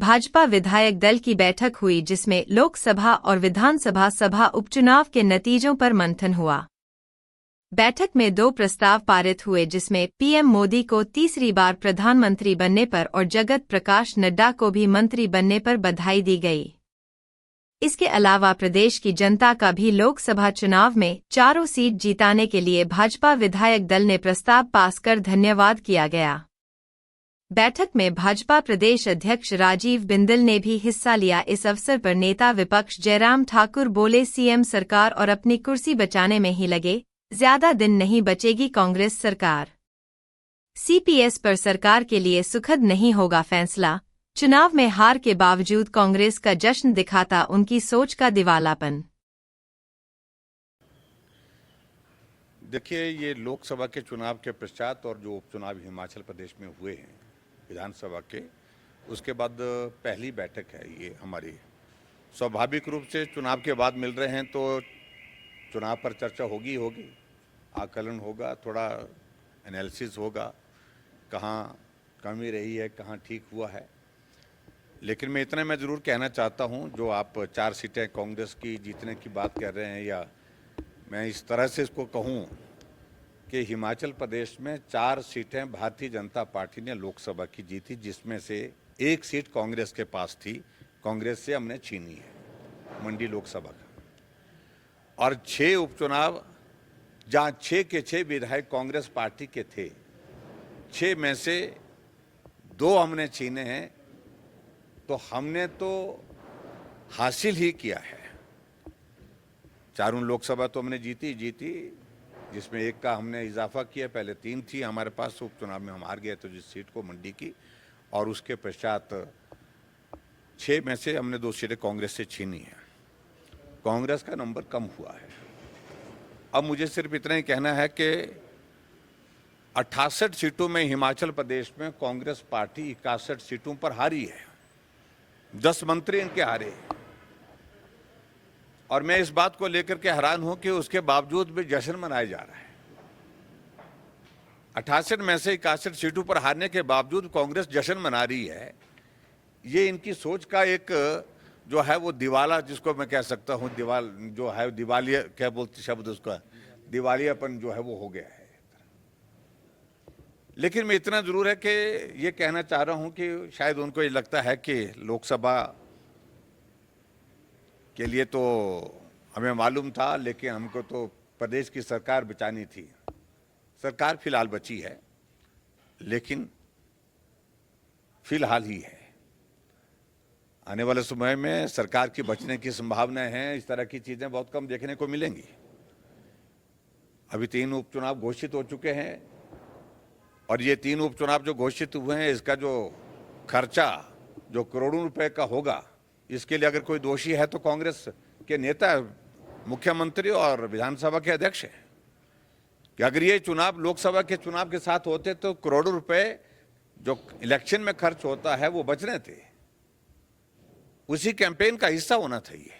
भाजपा विधायक दल की बैठक हुई जिसमें लोकसभा और विधानसभा सभा उपचुनाव के नतीजों पर मंथन हुआ। बैठक में 2 प्रस्ताव पारित हुए जिसमें पीएम मोदी को तीसरी बार प्रधानमंत्री बनने पर और जगत प्रकाश नड्डा को भी मंत्री बनने पर बधाई दी गई। इसके अलावा प्रदेश की जनता का भी लोकसभा चुनाव में चारों सीट जीताने के लिए भाजपा विधायक दल ने प्रस्ताव पास कर धन्यवाद किया गया। बैठक में भाजपा प्रदेश अध्यक्ष राजीव बिंदल ने भी हिस्सा लिया। इस अवसर पर नेता विपक्ष जयराम ठाकुर बोले, सीएम सरकार और अपनी कुर्सी बचाने में ही लगे, ज्यादा दिन नहीं बचेगी कांग्रेस सरकार। सीपीएस पर सरकार के लिए सुखद नहीं होगा फैसला। चुनाव में हार के बावजूद कांग्रेस का जश्न दिखाता उनकी सोच का दिवालापन। देखिए, ये लोकसभा के चुनाव के पश्चात और जो उपचुनाव हिमाचल प्रदेश में हुए हैं विधानसभा के, उसके बाद पहली बैठक है ये हमारी। स्वाभाविक रूप से चुनाव के बाद मिल रहे हैं तो चुनाव पर चर्चा होगी, आकलन होगा, थोड़ा एनालिसिस होगा, कहाँ कमी रही है, कहाँ ठीक हुआ है। लेकिन मैं इतना ज़रूर कहना चाहता हूँ, जो आप 4 सीटें कांग्रेस की जीतने की बात कर रहे हैं, या मैं इस तरह से इसको कहूँ कि हिमाचल प्रदेश में 4 सीटें भारतीय जनता पार्टी ने लोकसभा की जीती, जिसमें से 1 सीट कांग्रेस के पास थी, कांग्रेस से हमने छीनी है मंडी लोकसभा का। और 6 उपचुनाव जहाँ 6 के 6 विधायक कांग्रेस पार्टी के थे, 6 में से 2 हमने छीने हैं, तो हमने तो हासिल ही किया है। चारों लोकसभा तो हमने जीती, जिसमें 1 का हमने इजाफा किया। पहले 3 थी हमारे पास, उपचुनाव में हम हार गए तो जिस सीट को मंडी की, और उसके पश्चात 6 में से हमने 2 सीटें कांग्रेस से छीनी है। कांग्रेस का नंबर कम हुआ है। अब मुझे सिर्फ इतना ही कहना है कि 68 सीटों में हिमाचल प्रदेश में कांग्रेस पार्टी 61 सीटों पर हारी है। 10 मंत्री इनके हारे, और मैं इस बात को लेकर के हैरान हूं कि उसके बावजूद भी जश्न मनाया जा रहा है। 68 में से 61 सीटों पर हारने के बावजूद कांग्रेस जश्न मना रही है। ये इनकी सोच का एक जो है वो दिवाला, जिसको मैं कह सकता हूं, जो है दिवालिया, क्या बोलते शब्द उसका, दिवालियापन जो है वो हो गया है। लेकिन मैं इतना जरूर है कि ये कहना चाह रहा हूं कि शायद उनको ये लगता है कि लोकसभा के लिए तो हमें मालूम था, लेकिन हमको तो प्रदेश की सरकार बचानी थी। सरकार फिलहाल बची है, लेकिन फिलहाल ही है। आने वाले समय में सरकार की बचने की संभावनाएं हैं। इस तरह की चीजें बहुत कम देखने को मिलेंगी। अभी 3 उपचुनाव घोषित हो चुके हैं, और ये 3 उपचुनाव जो घोषित हुए हैं, इसका जो खर्चा जो करोड़ों रुपए का होगा, इसके लिए अगर कोई दोषी है तो कांग्रेस के नेता, मुख्यमंत्री और विधानसभा के अध्यक्ष हैं। कि अगर ये चुनाव लोकसभा के चुनाव के साथ होते तो करोड़ों रुपए जो इलेक्शन में खर्च होता है वो बच रहे थे, उसी कैंपेन का हिस्सा होना चाहिए।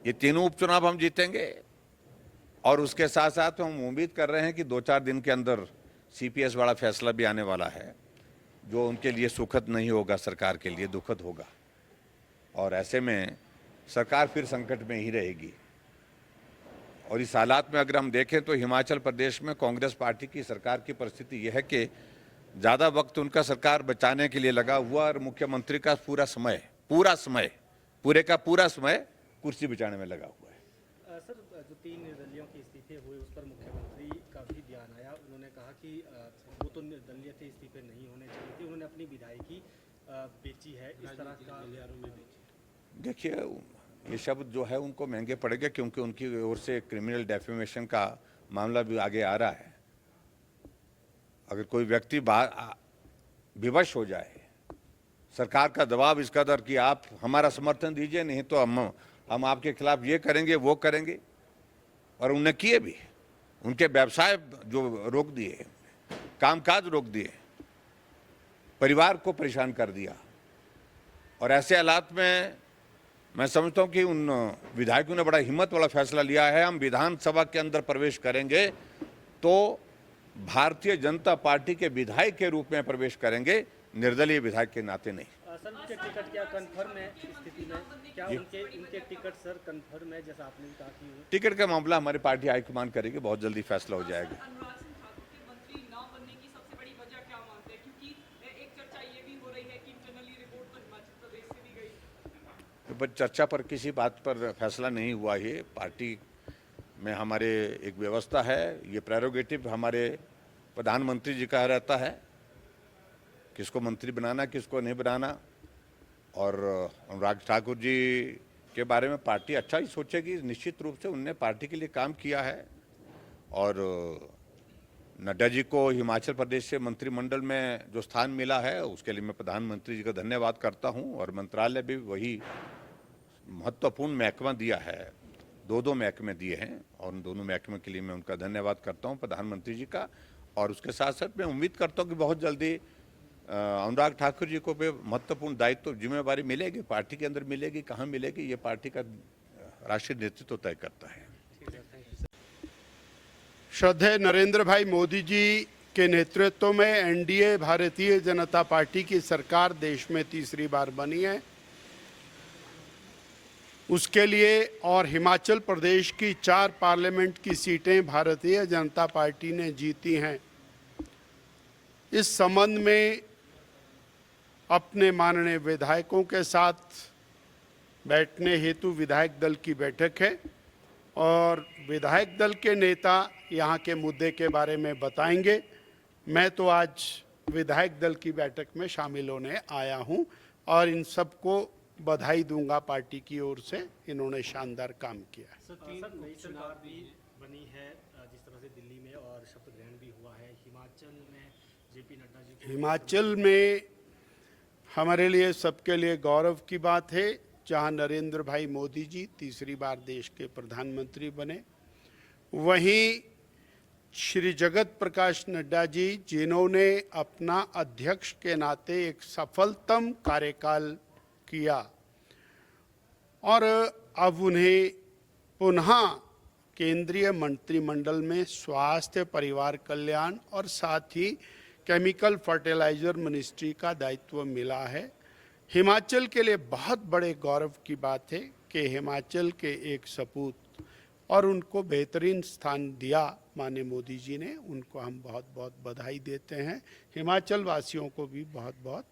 ये 3 उपचुनाव हम जीतेंगे, और उसके साथ साथ हम उम्मीद कर रहे हैं कि 2-4 दिन के अंदर सीपीएस वाला फैसला भी आने वाला है, जो उनके लिए सुखद नहीं होगा, सरकार के लिए दुखद होगा। और ऐसे में सरकार फिर संकट में ही रहेगी। और इस हालात में अगर हम देखें तो हिमाचल प्रदेश में कांग्रेस पार्टी की सरकार की परिस्थिति यह है कि ज़्यादा वक्त उनका सरकार बचाने के लिए लगा हुआ, और मुख्यमंत्री का पूरा समय कुर्सी बचाने में लगा हुआ है। सर, जो 3 निर्दलीयों की इस्तीफे हुए उस पर मुख्यमंत्री का भी ध्यान आया। उन्होंने कहा कि वो तो निर्दलीय थे, इस्तीफे नहीं होने चाहिए थे। उन्होंने अपनी विधायकी बेची है, इस तरह का। देखिए, ये शब्द जो है उनको महंगे पड़ेंगे, क्योंकि उनकी ओर से क्रिमिनल डेफेमेशन का मामला भी आगे आ रहा है। अगर कोई व्यक्ति विवश हो जाए, सरकार का दबाव इस कदर कि आप हमारा समर्थन दीजिए, नहीं तो हम आपके खिलाफ ये करेंगे वो करेंगे, और उन्हें किए भी। उनके व्यवसाय जो रोक दिए, कामकाज रोक दिए, परिवार को परेशान कर दिया। और ऐसे हालात में मैं समझता हूं कि उन विधायकों ने बड़ा हिम्मत वाला फैसला लिया है। हम विधानसभा के अंदर प्रवेश करेंगे तो भारतीय जनता पार्टी के विधायक के रूप में प्रवेश करेंगे, निर्दलीय विधायक के नाते नहीं। सर उनके टिकट क्या कंफर्म है स्थिति में? क्या उनके टिकट सर कंफर्म है, जैसा आपने कहा कि टिकट का मामला हमारी पार्टी हाईकमान करेगी, बहुत जल्दी फैसला हो जाएगा। अनुराग सिंह ठाकुर के मंत्री न बनने की सबसे बड़ी वजह क्या मानते हैं? क्योंकि एक चर्चा ये भी हो रही है कि इंटरनली रिपोर्ट तो हिमाचल प्रदेश से भी गई। पर चर्चा पर किसी बात पर फैसला नहीं हुआ है। पार्टी में हमारे एक व्यवस्था है, ये प्रेरोगेटिव हमारे प्रधानमंत्री जी का रहता है, किसको मंत्री बनाना किसको नहीं बनाना। और अनुराग ठाकुर जी के बारे में पार्टी अच्छा ही सोचेगी। निश्चित रूप से उनने पार्टी के लिए काम किया है और नड्डा जी को हिमाचल प्रदेश से मंत्रिमंडल में जो स्थान मिला है उसके लिए मैं प्रधानमंत्री जी का धन्यवाद करता हूं। और मंत्रालय भी वही महत्वपूर्ण महकमा दिया है, दो महकमे दिए हैं और उन दोनों महकमे के लिए मैं उनका धन्यवाद करता हूं प्रधानमंत्री जी का। और उसके साथ साथ मैं उम्मीद करता हूं कि बहुत जल्दी अनुराग ठाकुर जी को भी महत्वपूर्ण दायित्व जिम्मेवारी मिलेगी, पार्टी के अंदर मिलेगी। कहाँ मिलेगी ये पार्टी का राष्ट्रीय नेतृत्व तय करता है। श्रद्धेय नरेंद्र भाई मोदी जी के नेतृत्व में एनडीए भारतीय जनता पार्टी की सरकार देश में तीसरी बार बनी है। उसके लिए और हिमाचल प्रदेश की 4 पार्लियामेंट की सीटें भारतीय जनता पार्टी ने जीती हैं। इस संबंध में अपने माननीय विधायकों के साथ बैठने हेतु विधायक दल की बैठक है और विधायक दल के नेता यहाँ के मुद्दे के बारे में बताएंगे। मैं तो आज विधायक दल की बैठक में शामिल होने आया हूँ और इन सबको बधाई दूंगा पार्टी की ओर से, इन्होंने शानदार काम किया। सर नई सरकार भी बनी है जिस तरह से दिल्ली में, और शपथ ग्रहण भी हुआ है हिमाचल में। जेपी नड्डा जी हिमाचल में हमारे लिए सबके लिए गौरव की बात है, जहां नरेंद्र भाई मोदी जी तीसरी बार देश के प्रधानमंत्री बने। वहीं श्री जगत प्रकाश नड्डा जी, जिन्होंने अपना अध्यक्ष के नाते एक सफलतम कार्यकाल किया और अब उन्हें पुनः केंद्रीय मंत्रिमंडल में स्वास्थ्य, परिवार कल्याण और साथ ही केमिकल फर्टिलाइजर मिनिस्ट्री का दायित्व मिला है। हिमाचल के लिए बहुत बड़े गौरव की बात है कि हिमाचल के एक सपूत और उनको बेहतरीन स्थान दिया माननीय मोदी जी ने, उनको हम बहुत बहुत बधाई देते हैं। हिमाचल वासियों को भी बहुत बहुत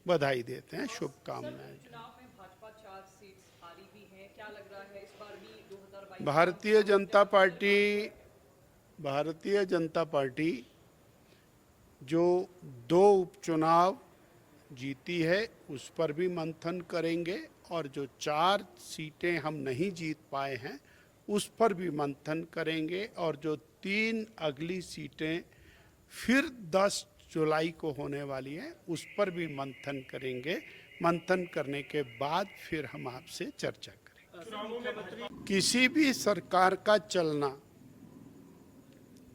बधाई देते हैं, शुभकामनाएं। चुनाव में भाजपा 4 सीट्स हारी भी है, क्या लग रहा है इस बार भी 2022? भारतीय जनता पार्टी जो 2 उपचुनाव जीती है उस पर भी मंथन करेंगे और जो 4 सीटें हम नहीं जीत पाए हैं उस पर भी मंथन करेंगे और जो 3 अगली सीटें फिर 10 जुलाई को होने वाली हैं उस पर भी मंथन करेंगे। मंथन करने के बाद फिर हम आपसे चर्चा करेंगे। किसी भी सरकार का चलना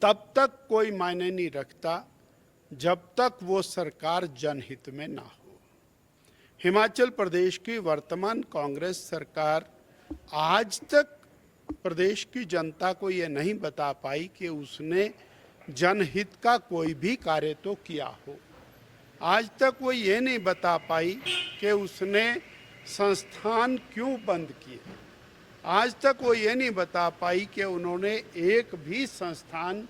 तब तक कोई मायने नहीं रखता जब तक वो सरकार जनहित में ना हो। हिमाचल प्रदेश की वर्तमान कांग्रेस सरकार आज तक प्रदेश की जनता को ये नहीं बता पाई कि उसने जनहित का कोई भी कार्य तो किया हो। आज तक वो ये नहीं बता पाई कि उसने संस्थान क्यों बंद किए। आज तक वो ये नहीं बता पाई कि उन्होंने एक भी संस्थान